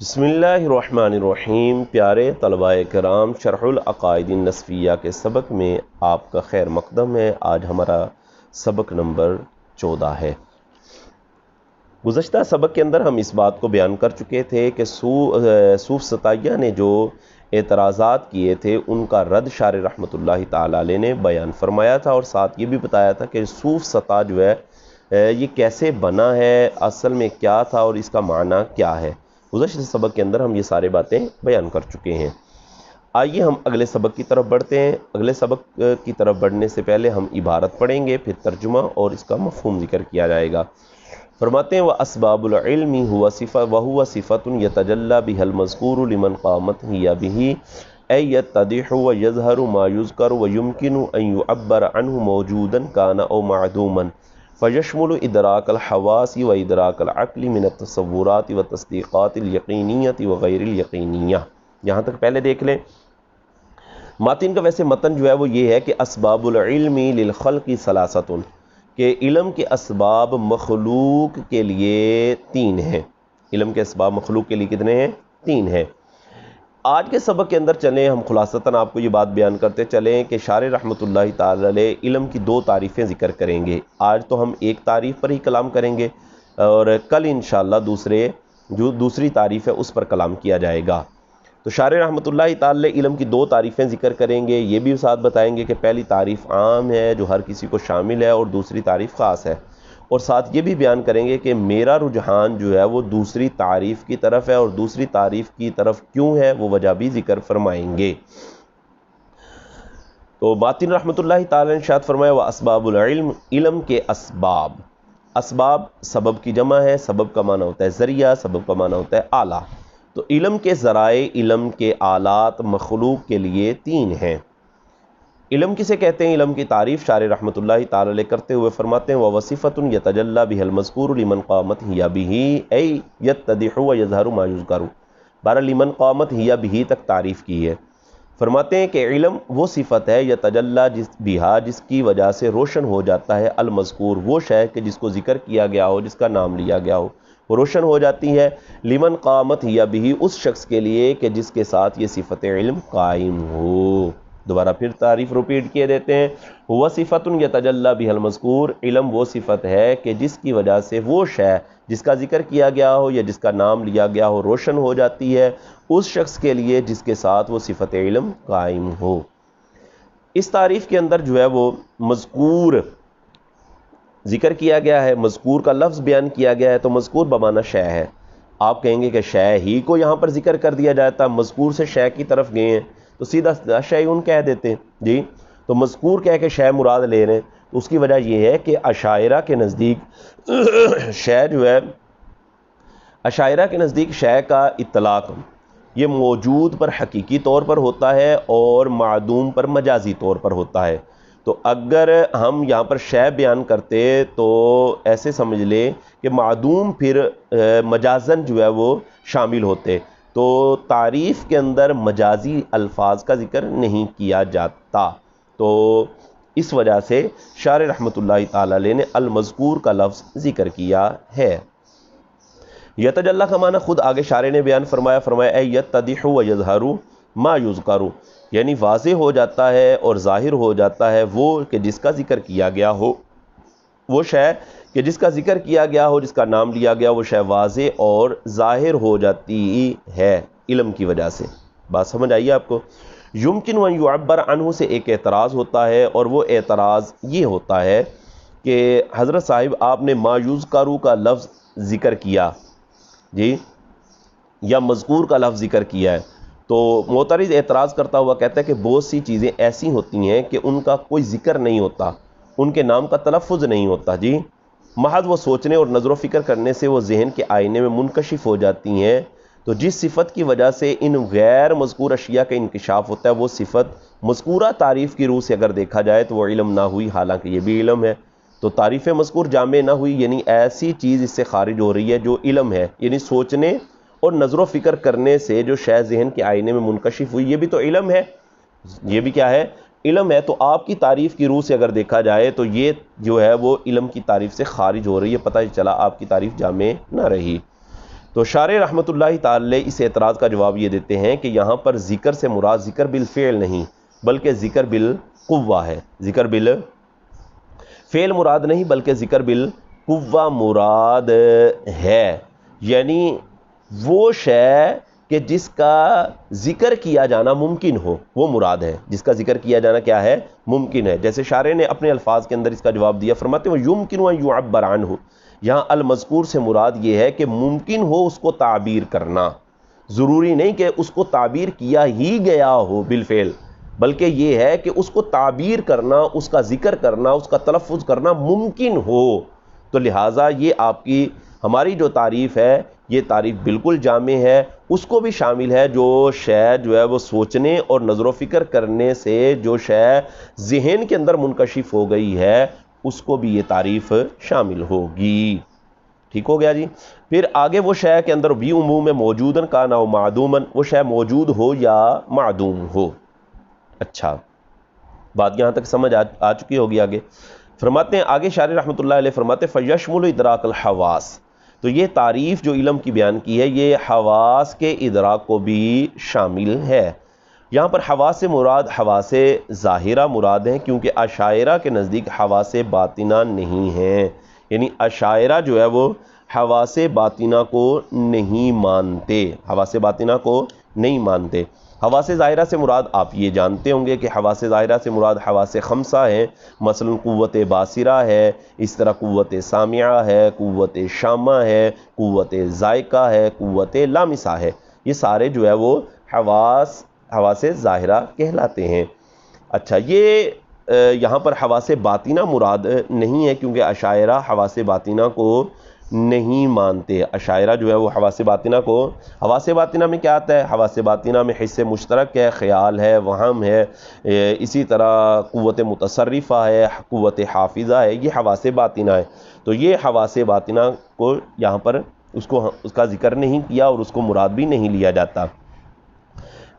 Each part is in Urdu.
بسم اللہ الرحمن الرحیم۔ پیارے طلباء کرام، شرح العقائد النسفیہ کے سبق میں آپ کا خیر مقدم ہے۔ آج ہمارا سبق نمبر 14 ہے۔ گزشتہ سبق کے اندر ہم اس بات کو بیان کر چکے تھے کہ صوف ستائیہ نے جو اعتراضات کیے تھے ان کا رد شارح رحمۃ اللہ تعالی علیہ نے بیان فرمایا تھا، اور ساتھ یہ بھی بتایا تھا کہ صوف سطح جو ہے یہ کیسے بنا ہے، اصل میں کیا تھا اور اس کا معنی کیا ہے۔ گزشتہ سبق کے اندر ہم یہ سارے باتیں بیان کر چکے ہیں۔ آئیے ہم اگلے سبق کی طرف بڑھتے ہیں۔ اگلے سبق کی طرف بڑھنے سے پہلے ہم عبارت پڑھیں گے، پھر ترجمہ اور اس کا مفہوم ذکر کیا جائے گا۔ فرماتے ہیں وَأَسْبَابُ الْعِلْمِ وَهُوَ صِفَةٌ يَتَجَلَّى بِهَا الْمَذْكُورُ لِمَنْ قَامَتْ هِيَ بِهِ أَيْ يَتَّضِحُ وَيَظْهَرُ مَا يُذْكَرُ وَيُمْكِنُ أَنْ يُعَبَّرَ عَنْهُ مَوْجُودًا كَانَ أَوْ مَعْدُومًا فَيَشْمُلُ إِدْرَاكَ الْحَوَاسِ وَإِدْرَاكَ الْعَقْلِ مِنَ التَّصَوُّرَاتِ وَالتَّصْدِيقَاتِ الْيَقِينِيَّةِ وَغَيْرِ الْيَقِينِيَّةِ۔ یہاں تک پہلے دیکھ لیں۔ متن کا ویسے متن جو ہے وہ یہ ہے کہ اسباب العلم للخلق ثلاثۃ، کہ علم کے اسباب مخلوق کے لیے 3 ہیں۔ علم کے اسباب مخلوق کے لیے کتنے ہیں؟ 3 ہیں۔ آج کے سبق کے اندر چلیں ہم خلاصتاً آپ کو یہ بات بیان کرتے چلیں کہ شارح رحمۃ اللہ تعالی علیہ علم کی 2 تعریفیں ذکر کریں گے۔ آج تو ہم ایک تعریف پر ہی کلام کریں گے، اور کل انشاءاللہ دوسری تعریف ہے اس پر کلام کیا جائے گا۔ تو شارح رحمۃ اللہ تعالی علم کی 2 تعریفیں ذکر کریں گے۔ یہ بھی ساتھ بتائیں گے کہ پہلی تعریف عام ہے جو ہر کسی کو شامل ہے، اور دوسری تعریف خاص ہے، اور ساتھ یہ بھی بیان کریں گے کہ میرا رجحان جو ہے وہ دوسری تعریف کی طرف ہے، اور دوسری تعریف کی طرف کیوں ہے وہ وجہ بھی ذکر فرمائیں گے۔ تو متن رحمۃ اللہ تعالی نے ارشاد فرمایا واسباب العلم، علم کے اسباب۔ اسباب سبب کی جمع ہے، سبب کا معنی ہوتا ہے ذریعہ، سبب کا معنی ہوتا ہے آلہ۔ تو علم کے ذرائع، علم کے آلات مخلوق کے لیے 3 ہیں۔ علم کسے کہتے ہیں؟ علم کی تعریف شارح رحمۃ اللہ تعالی علیہ کرتے ہوئے فرماتے ہیں وَصِفَةٌ يَتَجَلَّى بِهَا الْمَذْكُورُ لِمَنْ قَامَتْ هِيَ بِهِ أَيْ يَتَّضِحُ وَيَظْهَرُ مَا يُذْكَرُ۔ بہرحال لمن قامت ہی بِهِ تک تعریف کی ہے۔ فرماتے ہیں کہ علم وہ صفت ہے یتجلی بِهَا جس کی وجہ سے روشن ہو جاتا ہے المذکور، وہ شے کہ جس کو ذکر کیا گیا ہو، جس کا نام لیا گیا ہو، وہ روشن ہو جاتی ہے۔ لمن قامت ہی بِهِ اس شخص کے لیے کہ جس کے ساتھ یہ صفت علم قائم ہو۔ دوبارہ پھر تعریف ریپیٹ کیے دیتے ہیں وہ صفت یتجلی بها المذکور، علم وہ صفت ہے کہ جس کی وجہ سے وہ شے جس کا ذکر کیا گیا ہو یا جس کا نام لیا گیا ہو روشن ہو جاتی ہے اس شخص کے لیے جس کے ساتھ وہ صفت علم قائم ہو۔ اس تعریف کے اندر جو ہے وہ مذکور ذکر کیا گیا ہے، مذکور کا لفظ بیان کیا گیا ہے، تو مذکور بمعنی شے ہے۔ آپ کہیں گے کہ شے ہی کو یہاں پر ذکر کر دیا جاتا، مذکور سے شے کی طرف گئے ہیں تو سیدھا شیء کہہ دیتے ہیں جی، تو مذکور کہہ کے شے مراد لے رہے ہیں۔ تو اس کی وجہ یہ ہے کہ اشاعرہ کے نزدیک شے جو ہے، اشاعرہ کے نزدیک شے کا اطلاق یہ موجود پر حقیقی طور پر ہوتا ہے اور معدوم پر مجازی طور پر ہوتا ہے۔ تو اگر ہم یہاں پر شے بیان کرتے تو ایسے سمجھ لیں کہ معدوم پھر مجازن جو ہے وہ شامل ہوتے، تو تعریف کے اندر مجازی الفاظ کا ذکر نہیں کیا جاتا۔ تو اس وجہ سے شارح رحمۃ اللہ تعالی علیہ نے المذکور کا لفظ ذکر کیا ہے۔ یتجلی کا معنی خود آگے شارح نے بیان فرمایا اے یتضح و یظہر ما یذکر، یعنی واضح ہو جاتا ہے اور ظاہر ہو جاتا ہے وہ کہ جس کا ذکر کیا گیا ہو، وہ شے کہ جس کا ذکر کیا گیا ہو، جس کا نام لیا گیا، وہ شے واضح اور ظاہر ہو جاتی ہے علم کی وجہ سے۔ بات سمجھ آئیے آپ کو؟ یمکن ان یعبر عنہ سے ایک اعتراض ہوتا ہے، اور وہ اعتراض یہ ہوتا ہے کہ حضرت صاحب آپ نے ما یذکر کا لفظ ذکر کیا جی، یا مذکور کا لفظ ذکر کیا ہے، تو معترض اعتراض کرتا ہوا کہتا ہے کہ بہت سی چیزیں ایسی ہوتی ہیں کہ ان کا کوئی ذکر نہیں ہوتا، ان کے نام کا تلفظ نہیں ہوتا جی، محض وہ سوچنے اور نظر و فکر کرنے سے وہ ذہن کے آئینے میں منکشف ہو جاتی ہیں۔ تو جس صفت کی وجہ سے ان غیر مذکور اشیاء کا انکشاف ہوتا ہے، وہ صفت مذکورہ تعریف کی روح سے اگر دیکھا جائے تو وہ علم نہ ہوئی، حالانکہ یہ بھی علم ہے۔ تو تعریف مذکور جامع نہ ہوئی، یعنی ایسی چیز اس سے خارج ہو رہی ہے جو علم ہے، یعنی سوچنے اور نظر و فکر کرنے سے جو شے ذہن کے آئینے میں منکشف ہوئی، یہ بھی تو علم ہے، یہ بھی کیا ہے؟ علم ہے۔ تو آپ کی تعریف کی روح سے اگر دیکھا جائے تو یہ جو ہے وہ علم کی تعریف سے خارج ہو رہی ہے، پتہ چلا آپ کی تعریف جامع نہ رہی۔ تو شارح رحمۃ اللہ تعالی اس اعتراض کا جواب یہ دیتے ہیں کہ یہاں پر ذکر سے مراد ذکر بالفعل نہیں بلکہ ذکر بالقوہ ہے. ذکر بالفعل مراد نہیں بلکہ ذکر بالقوہ مراد ہے. یعنی وہ شے کہ جس کا ذکر کیا جانا ممکن ہو وہ مراد ہے. جس کا ذکر کیا جانا کیا ہے؟ ممکن ہے. جیسے شارح نے اپنے الفاظ کے اندر اس کا جواب دیا، فرماتے ہیں یمکن ان یعبر عنہ. یہاں المذکور سے مراد یہ ہے کہ ممکن ہو اس کو تعبیر کرنا. ضروری نہیں کہ اس کو تعبیر کیا ہی گیا ہو بالفعل، بلکہ یہ ہے کہ اس کو تعبیر کرنا، اس کا ذکر کرنا، اس کا تلفظ کرنا ممکن ہو. تو لہٰذا یہ آپ کی ہماری جو تعریف ہے یہ تعریف بالکل جامع ہے. اس کو بھی شامل ہے جو شے جو ہے وہ سوچنے اور نظر و فکر کرنے سے جو شے ذہن کے اندر منکشف ہو گئی ہے اس کو بھی یہ تعریف شامل ہوگی. ٹھیک ہو گیا جی. پھر آگے وہ شے کے اندر بھی عموم موجودن کا نہ معدومن، وہ شے موجود ہو یا معدوم ہو. اچھا بات یہاں تک سمجھ آ چکی ہوگی. آگے فرماتے ہیں، آگے شارح رحمۃ اللہ علیہ فرماتے ہیں فیشمل ادراک الحواس. تو یہ تعریف جو علم کی بیان کی ہے یہ حواس کے ادراک کو بھی شامل ہے. یہاں پر حواس سے مراد حواس ظاہرہ مراد ہیں، کیونکہ اشاعرہ کے نزدیک حواس باطنہ نہیں ہیں. یعنی اشاعرہ جو ہے وہ حواس باطنہ کو نہیں مانتے، حواس باطنہ کو نہیں مانتے. حواس ظاہرہ سے مراد آپ یہ جانتے ہوں گے کہ حواس ظاہرہ سے مراد حواس خمسہ ہیں. مثلا قوت باصرہ ہے، اس طرح قوت سامعہ ہے، قوت شامہ ہے، قوت ذائقہ ہے، قوت لامسہ ہے. یہ سارے جو ہے وہ حواس ظاہرہ کہلاتے ہیں. اچھا یہ یہاں پر حواس باطنہ مراد نہیں ہے، کیونکہ اشاعرہ حواس باطنہ کو نہیں مانتے. اشاعرہ جو ہے وہ حواس باطنہ میں کیا آتا ہے؟ حواس باطنہ میں حس مشترک ہے، خیال ہے، وہم ہے، اسی طرح قوت متصرفہ ہے، قوت حافظہ ہے. یہ حواس باطنہ ہے. تو یہ حواس باطنہ کو یہاں پر اس کا ذکر نہیں کیا اور اس کو مراد بھی نہیں لیا جاتا.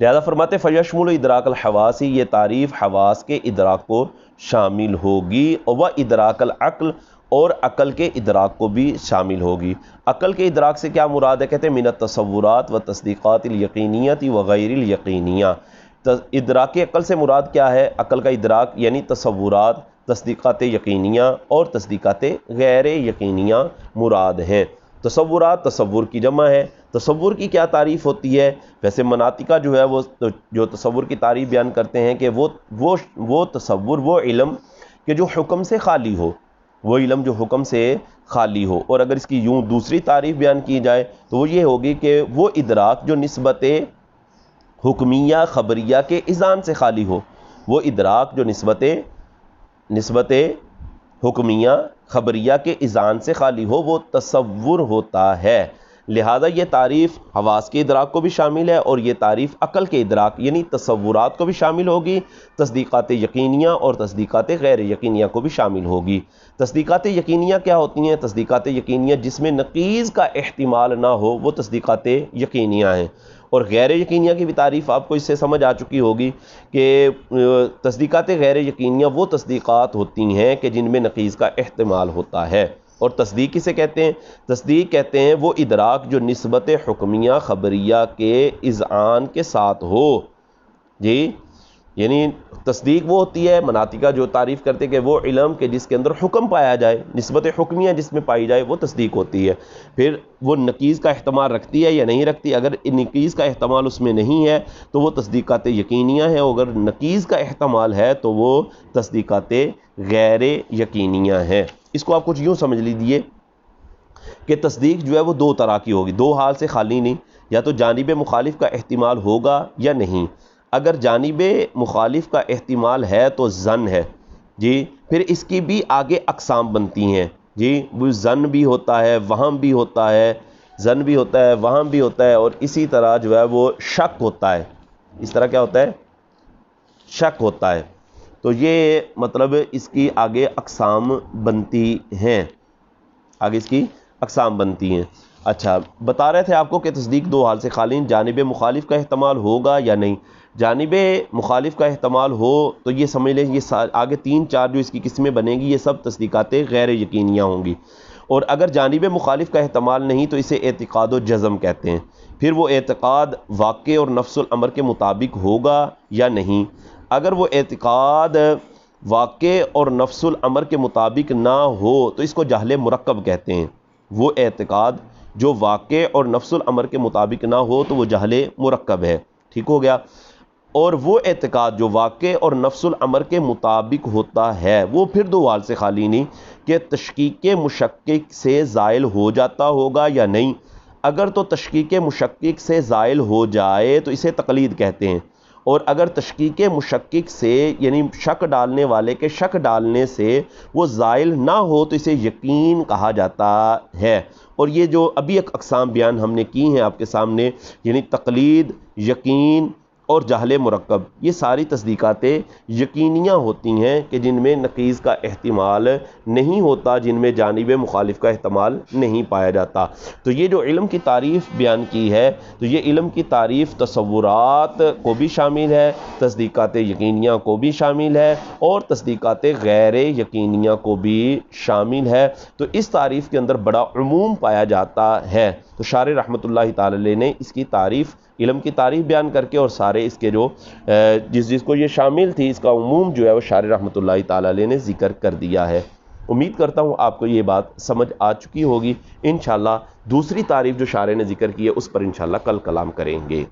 لہذا فرماتے فیشمل ادراک الحواس، یہ تعریف حواس کے ادراک کو شامل ہوگی، و ادراک العقل، اور عقل کے ادراک کو بھی شامل ہوگی. عقل کے ادراک سے کیا مراد ہے؟ کہتے ہیں من التصورات و تصدیقات الیقینیت و غیر الیقینیہ. ادراک عقل سے مراد کیا ہے؟ عقل کا ادراک یعنی تصورات، تصدیقات یقینیہ اور تصدیقات غیر یقینیہ مراد ہیں. تصورات تصور کی جمع ہے. تصور کی کیا تعریف ہوتی ہے؟ ویسے مناطقہ جو ہے وہ جو تصور کی تعریف بیان کرتے ہیں کہ وہ تصور، وہ علم کہ جو حکم سے خالی ہو، وہ علم جو حکم سے خالی ہو. اور اگر اس کی یوں دوسری تعریف بیان کی جائے تو وہ یہ ہوگی کہ وہ ادراک جو نسبت حکمیہ خبریہ کے اذعان سے خالی ہو. وہ ادراک جو نسبت حکمیہ خبریہ کے اذعان سے خالی ہو وہ تصور ہوتا ہے. لہذا یہ تعریف حواس کے ادراک کو بھی شامل ہے اور یہ تعریف عقل کے ادراک یعنی تصورات کو بھی شامل ہوگی، تصدیقات یقینیہ اور تصدیقات غیر یقینیہ کو بھی شامل ہوگی. تصدیقات یقینیہ کیا ہوتی ہیں؟ تصدیقات یقینیہ جس میں نقیض کا احتمال نہ ہو وہ تصدیقات یقینیہ ہیں. اور غیر یقینیہ کی بھی تعریف آپ کو اس سے سمجھ آ چکی ہوگی کہ تصدیقات غیر یقینیہ وہ تصدیقات ہوتی ہیں کہ جن میں نقیض کا احتمال ہوتا ہے. اور تصدیق کسے کہتے ہیں؟ تصدیق کہتے ہیں وہ ادراک جو نسبت حکمیہ خبریہ کے اذعان کے ساتھ ہو. جی یعنی تصدیق وہ ہوتی ہے، مناطقہ جو تعریف کرتے کہ وہ علم کہ جس کے اندر حکم پایا جائے، نسبت حکمیہ جس میں پائی جائے وہ تصدیق ہوتی ہے. پھر وہ نقیض کا احتمال رکھتی ہے یا نہیں رکھتی. اگر نقیض کا احتمال اس میں نہیں ہے تو وہ تصدیقات یقینیہ ہیں، اگر نقیض کا احتمال ہے تو وہ تصدیقات غیر یقینیہ ہیں. اس کو آپ کچھ یوں سمجھ لیجیے کہ تصدیق جو ہے وہ دو طرح کی ہوگی، دو حال سے خالی نہیں. یا تو جانب مخالف کا احتمال ہوگا یا نہیں. اگر جانب مخالف کا احتمال ہے تو ظن ہے جی. پھر اس کی بھی آگے اقسام بنتی ہیں جی. وہ ظن بھی ہوتا ہے، وہم بھی ہوتا ہے، ظن بھی ہوتا ہے، وہم بھی ہوتا ہے، اور اسی طرح جو ہے وہ شک ہوتا ہے. اس طرح کیا ہوتا ہے؟ شک ہوتا ہے. تو یہ مطلب اس کی آگے اقسام بنتی ہیں، آگے اس کی اقسام بنتی ہیں. اچھا بتا رہے تھے آپ کو کہ تصدیق دو حال سے خالی، جانب مخالف کا احتمال ہوگا یا نہیں. جانب مخالف کا احتمال ہو تو یہ سمجھ لیں یہ آگے تین چار جو اس کی قسمیں بنے گی یہ سب تصدیقات غیر یقینیہ ہوں گی. اور اگر جانب مخالف کا احتمال نہیں تو اسے اعتقاد و جزم کہتے ہیں۔ پھر وہ اعتقاد واقع اور نفس الامر کے مطابق ہوگا یا نہیں۔ اگر وہ اعتقاد واقع اور نفس الامر کے مطابق نہ ہو تو اس کو جہل مرکب کہتے ہیں۔ وہ اعتقاد جو واقع اور نفس الامر کے مطابق نہ ہو تو وہ جہل مرکب ہے، ٹھیک ہو گیا۔ اور وہ اعتقاد جو واقع اور نفس الامر کے مطابق ہوتا ہے وہ پھر دو حال سے خالی نہیں کہ تشکیک مشکک سے زائل ہو جاتا ہوگا یا نہیں۔ اگر تو تشکیک مشکک سے زائل ہو جائے تو اسے تقلید کہتے ہیں، اور اگر تشکیک مشکک سے یعنی شک ڈالنے والے کے شک ڈالنے سے وہ زائل نہ ہو تو اسے یقین کہا جاتا ہے۔ اور یہ جو ابھی ایک اقسام بیان ہم نے کی ہیں آپ کے سامنے، یعنی تقلید، یقین اور جہل مرکب، یہ ساری تصدیقات یقینیاں ہوتی ہیں کہ جن میں نقیض کا احتمال نہیں ہوتا، جن میں جانب مخالف کا احتمال نہیں پایا جاتا۔ تو یہ جو علم کی تعریف بیان کی ہے تو یہ علم کی تعریف تصورات کو بھی شامل ہے، تصدیقات یقینیاں کو بھی شامل ہے، اور تصدیقات غیر یقینیاں کو بھی شامل ہے۔ تو اس تعریف کے اندر بڑا عموم پایا جاتا ہے۔ تو شارح رحمۃ اللہ تعالی علیہ نے اس کی تعریف، علم کی تعریف بیان کر کے اور سارے اس کے جو جس کو یہ شامل تھی اس کا عموم جو ہے وہ شارح رحمۃ اللہ تعالی علیہ نے ذکر کر دیا ہے۔ امید کرتا ہوں آپ کو یہ بات سمجھ آ چکی ہوگی۔ انشاءاللہ دوسری تعریف جو شارح نے ذکر کی ہے اس پر انشاءاللہ کل کلام کریں گے۔